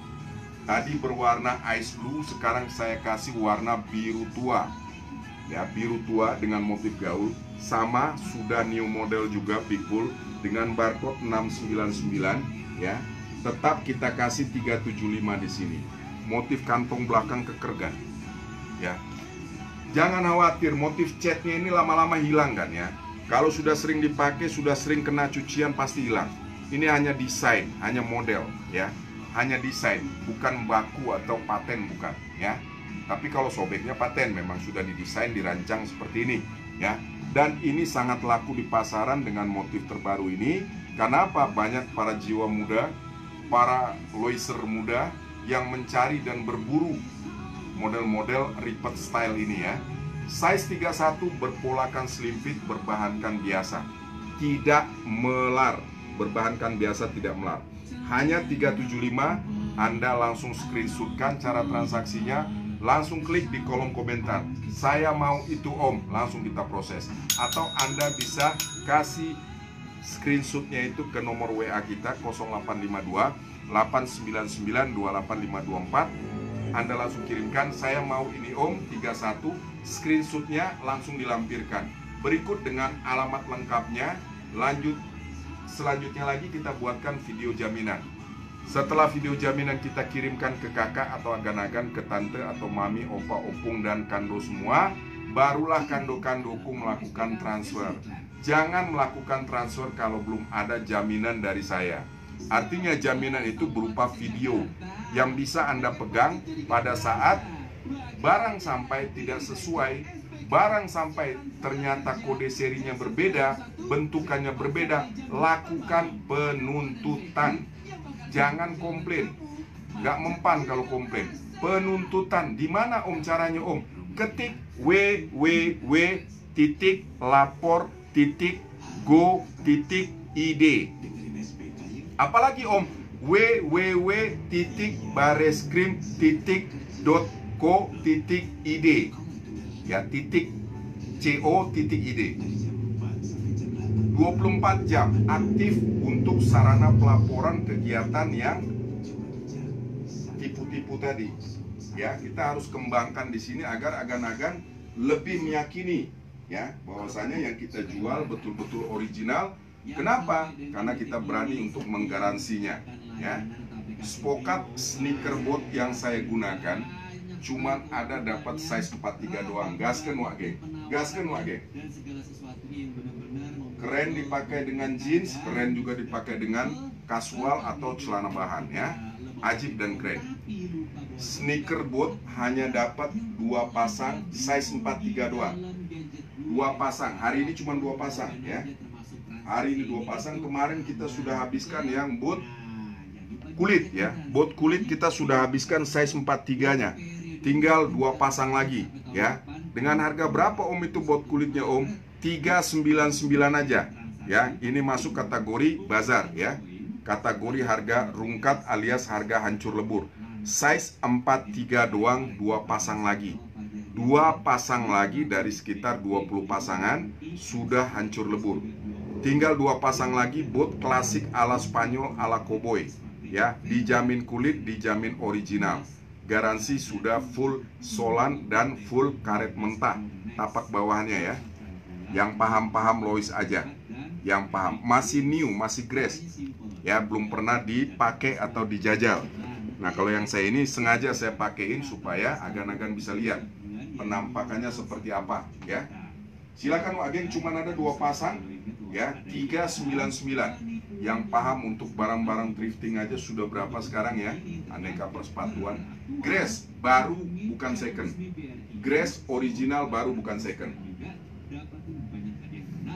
Tadi berwarna ice blue, sekarang saya kasih warna biru tua. Ya, biru tua dengan motif gaul. Sama, sudah new model juga Pikul dengan barcode 699 ya. Tetap kita kasih 375 di sini. Motif kantong belakang kekergan. Ya. Jangan khawatir, motif catnya ini lama-lama hilang kan ya. Kalau sudah sering dipakai, sudah sering kena cucian pasti hilang. Ini hanya desain, hanya model ya. Hanya desain, bukan baku atau paten, bukan ya. Tapi kalau sobeknya paten, memang sudah didesain, dirancang seperti ini ya. Dan ini sangat laku di pasaran dengan motif terbaru ini. Karena apa? Banyak para jiwa muda, para loiser muda yang mencari dan berburu model-model repeat style ini ya. Size 31 berpolakan slim fit, berbahankan biasa, tidak melar. Berbahankan biasa, tidak melar. Hanya 375. Anda langsung screenshotkan cara transaksinya, langsung klik di kolom komentar, saya mau itu om, langsung kita proses. Atau Anda bisa kasih screenshotnya itu ke nomor WA kita 0852 899 28524. Anda langsung kirimkan, saya mau ini om 31, screenshotnya langsung dilampirkan. Berikut dengan alamat lengkapnya. Selanjutnya lagi kita buatkan video jaminan. Setelah video jaminan kita kirimkan ke kakak atau agan-agan, ke tante atau mami, opa, opung, dan kando semua, barulah kando-kandoku melakukan transfer. Jangan melakukan transfer kalau belum ada jaminan dari saya. Artinya jaminan itu berupa video yang bisa Anda pegang pada saat barang sampai tidak sesuai, barang sampai ternyata kode serinya berbeda, bentukannya berbeda, lakukan penuntutan. Jangan komplain. Gak mempan kalau komplain. Penuntutan. Di mana om caranya om? Ketik www.lapor.go.id. Apalagi om, www.bareskrim.co.id ya, .co.id. 24 jam aktif untuk sarana pelaporan kegiatan yang tipu-tipu tadi. Ya, kita harus kembangkan di sini agar agan-agan lebih meyakini ya bahwasanya yang kita jual betul-betul original. Kenapa? Karena kita berani untuk menggaransinya ya. Spokat sneaker boot yang saya gunakan cuman ada dapat size 43 doang. Gaskeun wa geng. Gaskeun wa geng. Keren dipakai dengan jeans, keren juga dipakai dengan kasual atau celana bahan ya. Ajib dan keren. Sneaker boot hanya dapat 2 pasang size 43 doang. 2 pasang. Hari ini cuma 2 pasang ya. Hari ini 2 pasang. Kemarin kita sudah habiskan yang boot kulit ya. Boot kulit kita sudah habiskan size 43-nya. Tinggal 2 pasang lagi ya. Dengan harga berapa Om itu boot kulitnya Om? 399 aja ya. Ini masuk kategori bazar ya. Kategori harga rungkat alias harga hancur lebur. Size 43 doang, 2 pasang lagi. 2 pasang lagi dari sekitar 20 pasangan sudah hancur lebur. Tinggal 2 pasang lagi boot klasik ala Spanyol ala cowboy ya. Dijamin kulit, dijamin original. Garansi sudah full solan dan full karet mentah. Tapak bawahnya ya. Yang paham-paham Lois aja. Yang paham, masih new, masih grass ya, belum pernah dipakai atau dijajal. Nah, kalau yang saya ini sengaja saya pakein supaya agan-agan bisa lihat penampakannya seperti apa ya. Silakan agen, cuman ada 2 pasang ya, 399. Yang paham untuk barang-barang thrifting aja sudah berapa sekarang ya, aneka persepatuan. Grass baru bukan second. Grass original baru bukan second.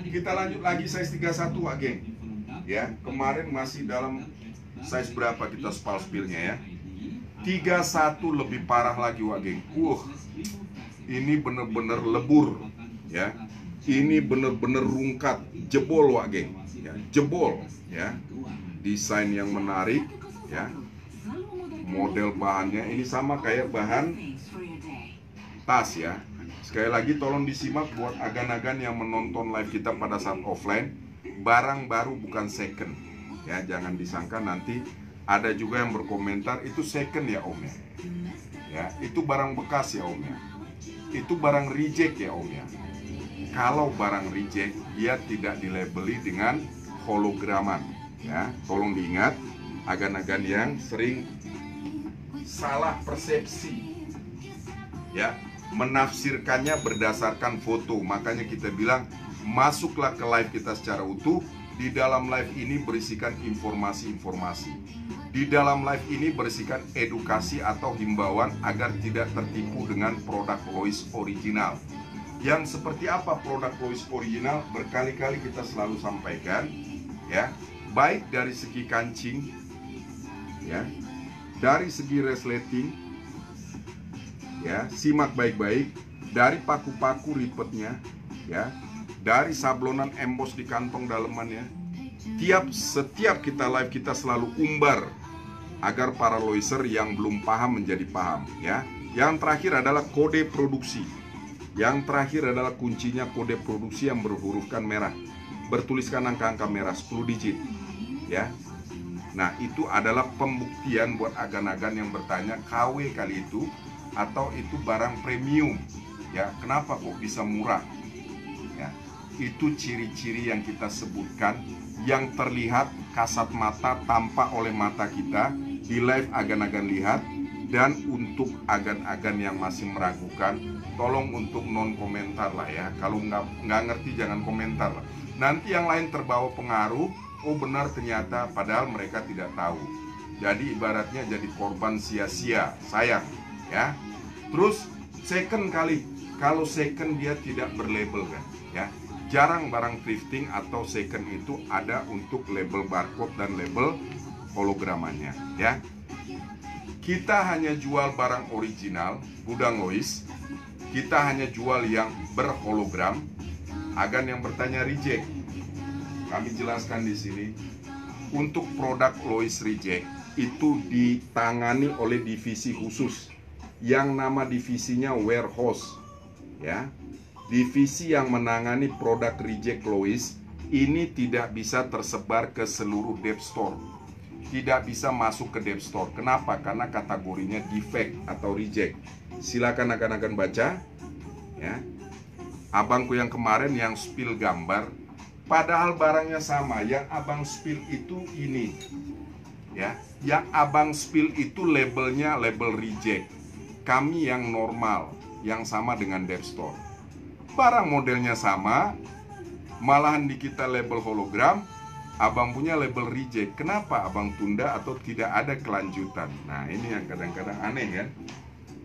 Kita lanjut lagi size 31 geng ya. Kemarin masih dalam size berapa kita spillnya ya. 31 lebih parah lagi geng. Ini bener-bener lebur ya. Ini bener-bener rungkat, jebol geng ya. Jebol ya. Desain yang menarik ya. Model bahannya ini sama kayak bahan tas ya. Sekali lagi tolong disimak buat agan-agan yang menonton live kita pada saat offline. Barang baru bukan second ya, jangan disangka nanti ada juga yang berkomentar itu second ya Om ya. Itu barang bekas ya Om ya. Itu barang reject ya Om ya. Kalau barang reject dia tidak dilabeli dengan holograman ya. Tolong diingat agan-agan yang sering salah persepsi ya, menafsirkannya berdasarkan foto. Makanya kita bilang masuklah ke live kita secara utuh. Di dalam live ini berisikan informasi-informasi. Di dalam live ini berisikan edukasi atau himbauan agar tidak tertipu dengan produk Lois original. Yang seperti apa produk Lois original? Berkali-kali kita selalu sampaikan ya. Baik dari segi kancing ya, dari segi resleting ya, simak baik-baik, dari paku-paku ripetnya ya, dari sablonan emboss di kantong dalemannya. Setiap kita live kita selalu umbar agar para Loiser yang belum paham menjadi paham ya. Yang terakhir adalah kode produksi. Yang terakhir adalah kuncinya kode produksi yang berhurufkan merah, bertuliskan angka-angka merah 10 digit ya. Nah, itu adalah pembuktian buat agan-agan yang bertanya KW kali itu atau itu barang premium ya, kenapa kok bisa murah ya. Itu ciri-ciri yang kita sebutkan, yang terlihat kasat mata, tampak oleh mata kita di live agan-agan lihat. Dan untuk agan-agan yang masih meragukan, tolong untuk non komentar lah ya. Kalau nggak ngerti jangan komentar lah. Nanti yang lain terbawa pengaruh, oh benar ternyata, padahal mereka tidak tahu. Jadi ibaratnya jadi korban sia-sia, sayang ya. Terus second kali, kalau second dia tidak berlabel kan ya. Jarang barang thrifting atau second itu ada untuk label barcode dan label hologramannya ya. Kita hanya jual barang original gudang Lois. Kita hanya jual yang berhologram. Agan yang bertanya reject, kami jelaskan di sini. untuk produk Lois Reject itu ditangani oleh divisi khusus yang nama divisinya warehouse, ya. Divisi yang menangani produk reject Lois ini tidak bisa tersebar ke seluruh dev store, tidak bisa masuk ke dev store. Kenapa? Karena kategorinya defect atau reject. Silakan akan baca, ya. Abangku yang kemarin yang spill gambar, padahal barangnya sama. Yang abang spill itu ini, ya. Yang abang spill itu labelnya label reject. Kami yang normal, yang sama dengan dev store. Barang modelnya sama, malahan di kita label hologram, abang punya label reject. Kenapa abang tunda atau tidak ada kelanjutan? Nah, ini yang kadang-kadang aneh kan.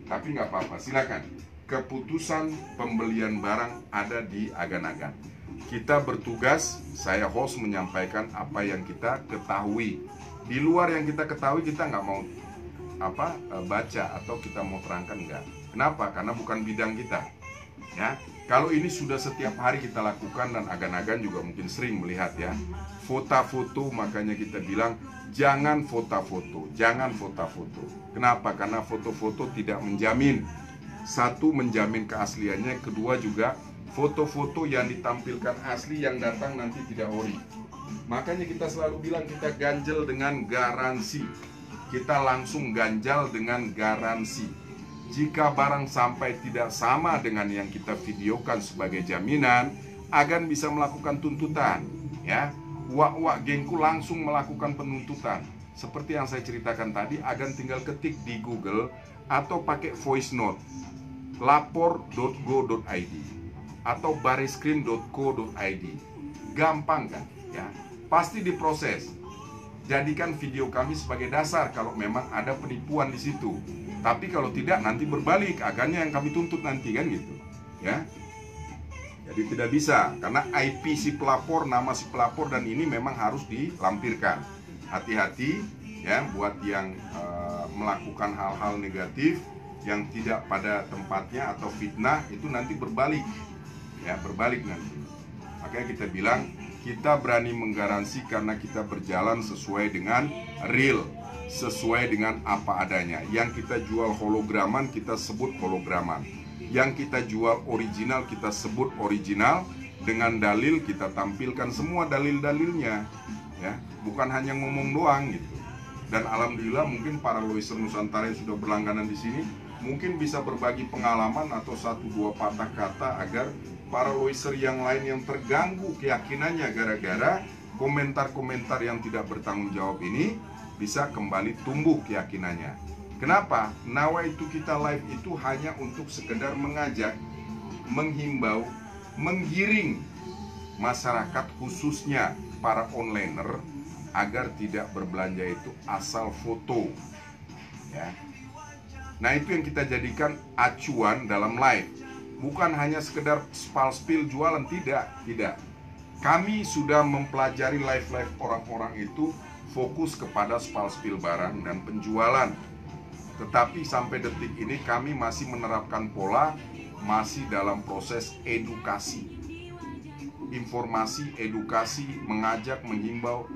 Tapi nggak apa-apa, silakan. Keputusan pembelian barang ada di agan-agan. Kita bertugas, saya host menyampaikan apa yang kita ketahui. Di luar yang kita ketahui kita nggak mau baca atau kita mau terangkan, enggak. Kenapa? Karena bukan bidang kita, ya. Kalau ini sudah setiap hari kita lakukan dan agan-agan juga mungkin sering melihat, ya, foto-foto. Makanya kita bilang jangan foto-foto, jangan foto-foto. Kenapa? Karena foto-foto tidak menjamin, satu, menjamin keasliannya, kedua juga foto-foto yang ditampilkan asli yang datang nanti tidak ori. Makanya kita selalu bilang kita ganjel dengan garansi. Kita langsung ganjal dengan garansi. Jika barang sampai tidak sama dengan yang kita videokan sebagai jaminan, agan bisa melakukan tuntutan, ya. Wak gengku langsung melakukan penuntutan. Seperti yang saya ceritakan tadi, agan tinggal ketik di Google atau pakai voice note lapor.go.id atau bareskrim.co.id. Gampang kan, ya. Pasti diproses. Jadikan video kami sebagai dasar kalau memang ada penipuan di situ. Tapi kalau tidak, nanti berbalik, agannya yang kami tuntut nanti, kan gitu, ya. Jadi tidak bisa, karena IP si pelapor, nama si pelapor, dan ini memang harus dilampirkan. Hati-hati, ya, buat yang melakukan hal-hal negatif yang tidak pada tempatnya atau fitnah, itu nanti berbalik, ya, berbalik nanti. Makanya kita bilang kita berani menggaransi karena kita berjalan sesuai dengan real, sesuai dengan apa adanya. Yang kita jual holograman, kita sebut holograman. Yang kita jual original, kita sebut original. Dengan dalil, kita tampilkan semua dalil-dalilnya, ya, bukan hanya ngomong doang gitu. Dan alhamdulillah mungkin para Loiser Nusantara yang sudah berlangganan di sini mungkin bisa berbagi pengalaman atau 1-2 patah kata agar para Loiser yang lain yang terganggu keyakinannya gara-gara komentar-komentar yang tidak bertanggung jawab ini bisa kembali tumbuh keyakinannya. Kenapa? Nawa itu kita live itu hanya untuk sekedar mengajak, menghimbau, menggiring masyarakat khususnya para onliner agar tidak berbelanja itu asal foto, ya. Nah, itu yang kita jadikan acuan dalam live. Bukan hanya sekedar spal-spil jualan, tidak. Kami sudah mempelajari live-live orang-orang itu fokus kepada spal-spil barang dan penjualan. Tetapi sampai detik ini kami masih menerapkan pola, masih dalam proses edukasi. Informasi, edukasi, mengajak, menghimbau,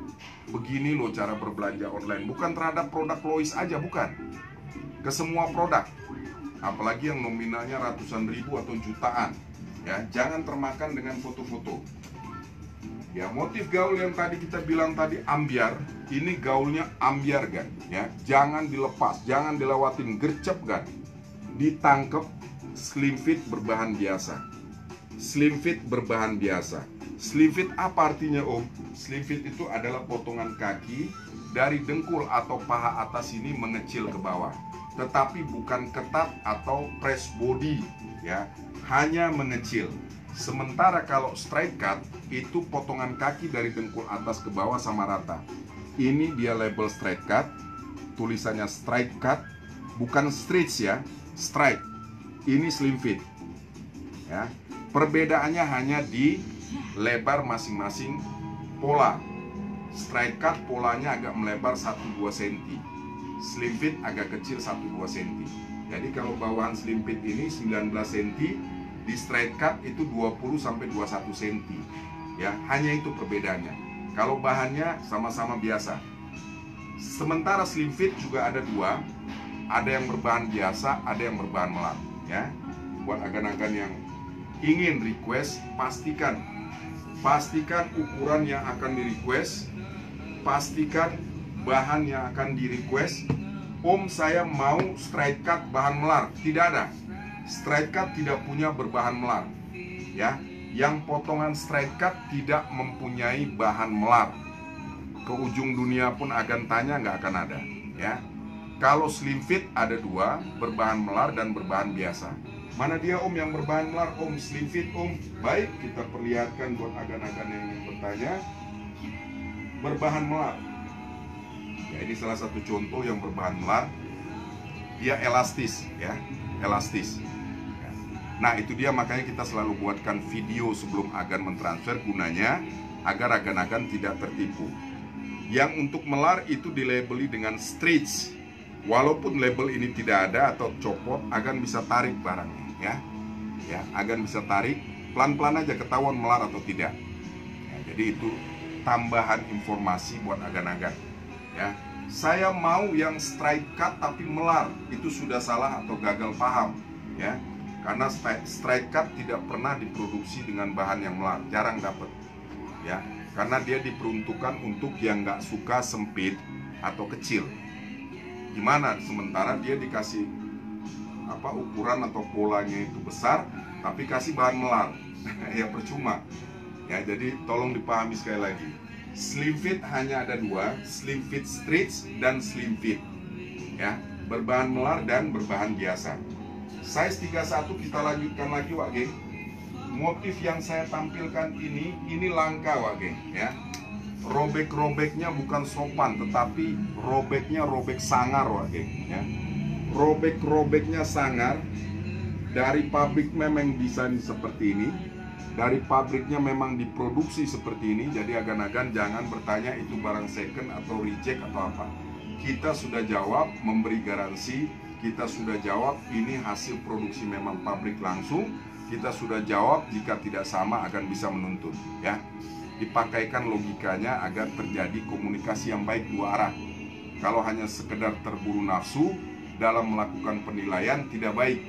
begini loh cara berbelanja online. Bukan terhadap produk Lois aja, bukan. Ke semua produk. Apalagi yang nominalnya ratusan ribu atau jutaan, ya, jangan termakan dengan foto-foto. Ya, motif gaul yang tadi kita bilang tadi ambiar, ini gaulnya ambiar kan, ya, jangan dilepas, jangan dilewatin, gercep kan, ditangkep. Slim fit berbahan biasa, slim fit berbahan biasa. Slim fit apa artinya, Om? Slim fit itu adalah potongan kaki dari dengkul atau paha atas ini mengecil ke bawah. Tetapi bukan ketat atau press body, ya, hanya mengecil. Sementara kalau straight cut itu potongan kaki dari dengkul atas ke bawah sama rata. Ini dia label straight cut, tulisannya straight cut, bukan stretch, ya, straight. Ini slim fit, ya. Perbedaannya hanya di lebar masing-masing pola. Straight cut polanya agak melebar 1-2 cm. Slim fit agak kecil 1-2 cm. Jadi kalau bawahan slim fit ini 19 cm, di straight cut itu 20-21 cm. Ya, hanya itu perbedaannya. Kalau bahannya sama-sama biasa. Sementara slim fit juga ada dua, ada yang berbahan biasa, ada yang berbahan melar, ya. Buat agan-agan yang ingin request, pastikan ukuran yang akan di request, pastikan bahan yang akan di request. Om, saya mau straight cut bahan melar. Tidak ada. Straight cut tidak punya berbahan melar, ya. Yang potongan straight cut tidak mempunyai bahan melar. Ke ujung dunia pun agan tanya, nggak akan ada, ya. Kalau slim fit ada dua, berbahan melar dan berbahan biasa. Mana dia Om yang berbahan melar? Om, slim fit Om. Baik, kita perlihatkan buat agan-agan yang ingin bertanya. Berbahan melar. Ya, ini salah satu contoh yang berbahan melar. Dia elastis, ya, elastis. Ya. Nah, itu dia makanya kita selalu buatkan video sebelum agan mentransfer, gunanya agar agan-agan tidak tertipu. Yang untuk melar itu dilabeli dengan stretch. Walaupun label ini tidak ada atau copot, agan bisa tarik barangnya, ya. Ya, agan bisa tarik, pelan-pelan aja ketahuan melar atau tidak. Ya, jadi itu tambahan informasi buat agan-agan, ya. Saya mau yang straight cut tapi melar, itu sudah salah atau gagal paham, ya. Karena straight cut tidak pernah diproduksi dengan bahan yang melar, jarang dapat, ya. Karena dia diperuntukkan untuk yang nggak suka sempit atau kecil. Gimana? Sementara dia dikasih ukuran atau polanya itu besar, tapi kasih bahan melar, ya percuma. Ya, jadi tolong dipahami sekali lagi. Slim fit hanya ada dua, slim fit stretch dan slim fit, ya, berbahan melar dan berbahan biasa. Size 31 kita lanjutkan lagi, Wak Geng. Motif yang saya tampilkan ini langka, Wak Geng, ya. Robek-robeknya bukan sopan, tetapi robeknya robek sangar, Wak Geng, ya. Robek-robeknya sangar. Dari pabrik memang desain seperti ini, dari pabriknya memang diproduksi seperti ini. Jadi agan-agan jangan bertanya itu barang second atau reject atau apa. Kita sudah jawab, memberi garansi. Kita sudah jawab ini hasil produksi memang pabrik langsung. Kita sudah jawab jika tidak sama akan bisa menuntut, ya. Dipakaikan logikanya agar terjadi komunikasi yang baik dua arah. Kalau hanya sekedar terburu nafsu dalam melakukan penilaian tidak baik.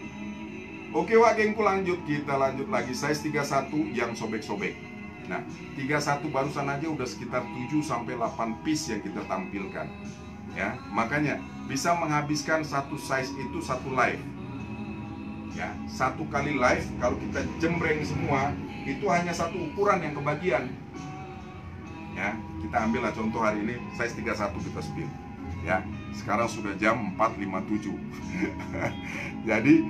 Oke, Wak Gengku, lanjut. Kita lanjut lagi. Size 31 yang sobek-sobek. Nah, 31 barusan aja udah sekitar 7-8 piece yang kita tampilkan, ya. Makanya bisa menghabiskan satu size itu satu live, ya. Satu kali live kalau kita jembreng semua itu hanya satu ukuran yang kebagian, ya. Kita ambil lah contoh hari ini size 31 kita spill, ya. Sekarang sudah jam 4.57. Jadi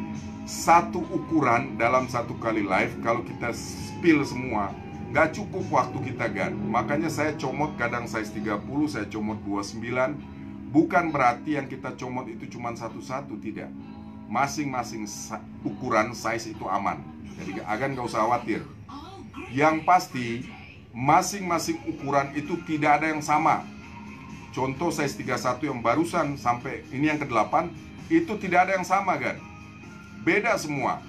satu ukuran dalam satu kali live kalau kita spill semua nggak cukup waktu kita gan. Makanya saya comot kadang size 30, saya comot 29. Bukan berarti yang kita comot itu cuma satu-satu, tidak. Masing-masing ukuran size itu aman. Jadi agan nggak usah khawatir. Yang pasti masing-masing ukuran itu tidak ada yang sama. Contoh size 31 yang barusan sampai ini yang ke-8 itu tidak ada yang sama, kan? Beda semua.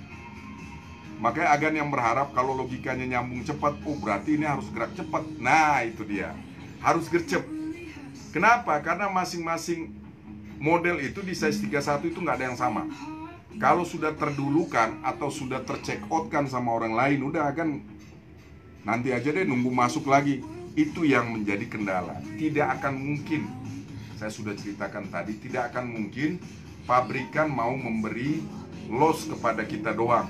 Makanya agan yang berharap kalau logikanya nyambung cepat, oh berarti ini harus gerak cepat. Nah, itu dia. Harus gercep. Kenapa? Karena masing-masing model itu di size 31 itu nggak ada yang sama. Kalau sudah terdulukan atau sudah tercheck out kan sama orang lain, udah kan nanti aja deh nunggu masuk lagi. Itu yang menjadi kendala. Tidak akan mungkin, saya sudah ceritakan tadi, tidak akan mungkin pabrikan mau memberi loss kepada kita doang,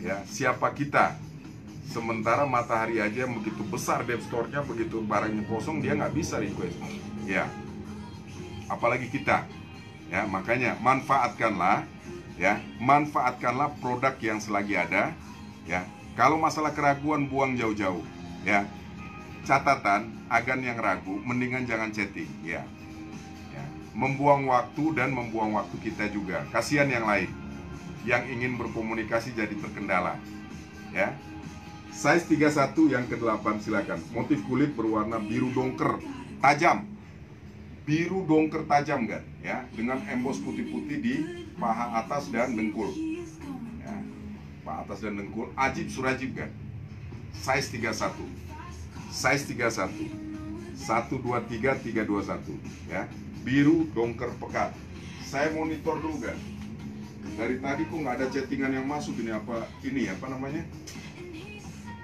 ya. Siapa kita? Sementara Matahari aja yang begitu besar dev store-nya, begitu barangnya kosong dia nggak bisa request, ya. Apalagi kita, ya. Makanya manfaatkanlah, ya, manfaatkanlah produk yang selagi ada, ya. Kalau masalah keraguan buang jauh-jauh, ya. Catatan, agan yang ragu mendingan jangan chatting, ya. Ya. Membuang waktu dan membuang waktu kita juga. Kasihan yang lain yang ingin berkomunikasi jadi terkendala, ya. Size 31 yang ke-8 silakan. Motif kulit berwarna biru dongker tajam. Biru dongker tajam, kan, ya, dengan emboss putih-putih di paha atas dan dengkul, ya. Paha atas dan dengkul ajib surajib, kan. Size 31. Size 31. 123 321 ya. Biru dongker pekat. Saya monitor dulu kan. Dari tadi kok nggak ada chattingan yang masuk ini apa namanya?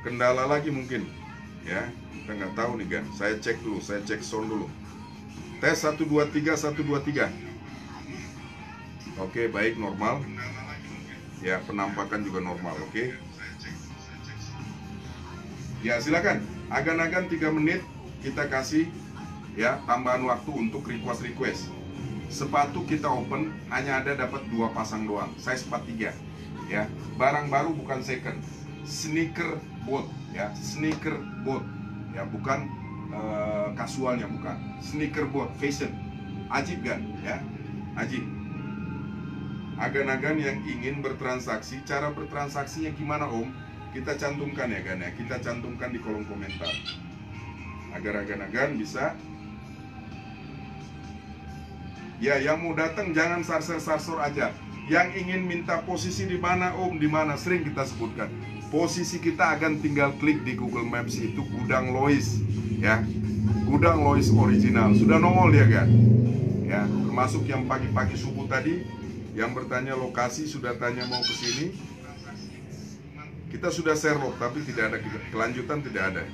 Kendala lagi mungkin ya. Kita nggak tahu nih kan. Saya cek dulu, saya cek sound dulu. Tes 123 123. Oke, baik, normal. Ya, penampakan juga normal, oke. Ya, silakan. Agan-agan 3 menit kita kasih ya tambahan waktu untuk request. Sepatu kita open hanya ada dapat 2 pasang doang, size 43 ya. Barang baru bukan second. Sneaker boot ya, sneaker boot ya, bukan kasualnya, bukan. Sneaker boot fashion. Ajib kan ya? Ajib. Agan-agan yang ingin bertransaksi, cara bertransaksinya gimana Om? Kita cantumkan ya kan ya, kita cantumkan di kolom komentar agar agan-agan bisa. Ya, yang mau datang jangan sarsor aja. Yang ingin minta posisi di mana Om, di mana, sering kita sebutkan. Posisi kita akan tinggal klik di Google Maps, itu Gudang Lois ya. Gudang Lois original sudah nongol ya kan. Ya, termasuk yang pagi-pagi subuh tadi yang bertanya lokasi, sudah tanya mau ke sini. Kita sudah share log, tapi tidak ada kelanjutan, tidak ada.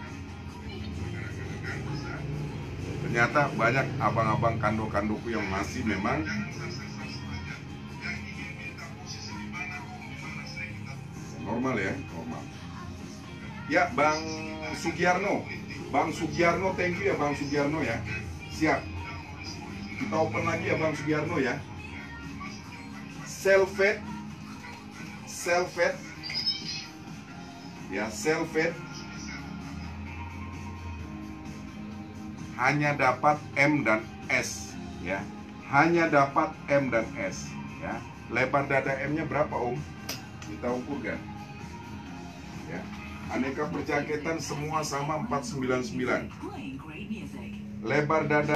Ternyata banyak abang-abang kando-kandoku yang masih memang normal ya, normal. Ya, Bang Sugiarno, thank you ya Bang Sugiarno ya. Siap. Kita open lagi ya Bang Sugiarno ya. Selfie. Ya, selfie hanya dapat M dan S ya. Hanya dapat M dan S ya. Lebar dada M-nya berapa Om? Kita ukur kan. Ya. Aneka perjaketan semua sama 499. Lebar dada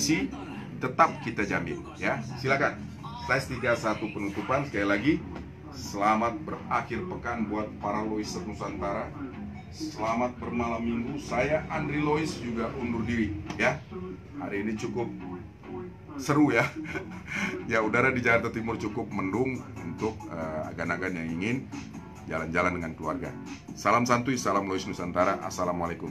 kondisi tetap kita jamin ya. Silakan. Tes 31 penutupan sekali lagi. Selamat berakhir pekan buat para Loiser Nusantara. Selamat bermalam minggu. Saya Andri Lois juga undur diri ya. Hari ini cukup seru ya. Ya, udara di Jakarta Timur cukup mendung untuk agan-agan yang ingin jalan-jalan dengan keluarga. Salam santuy, salam Lois Nusantara. Assalamualaikum.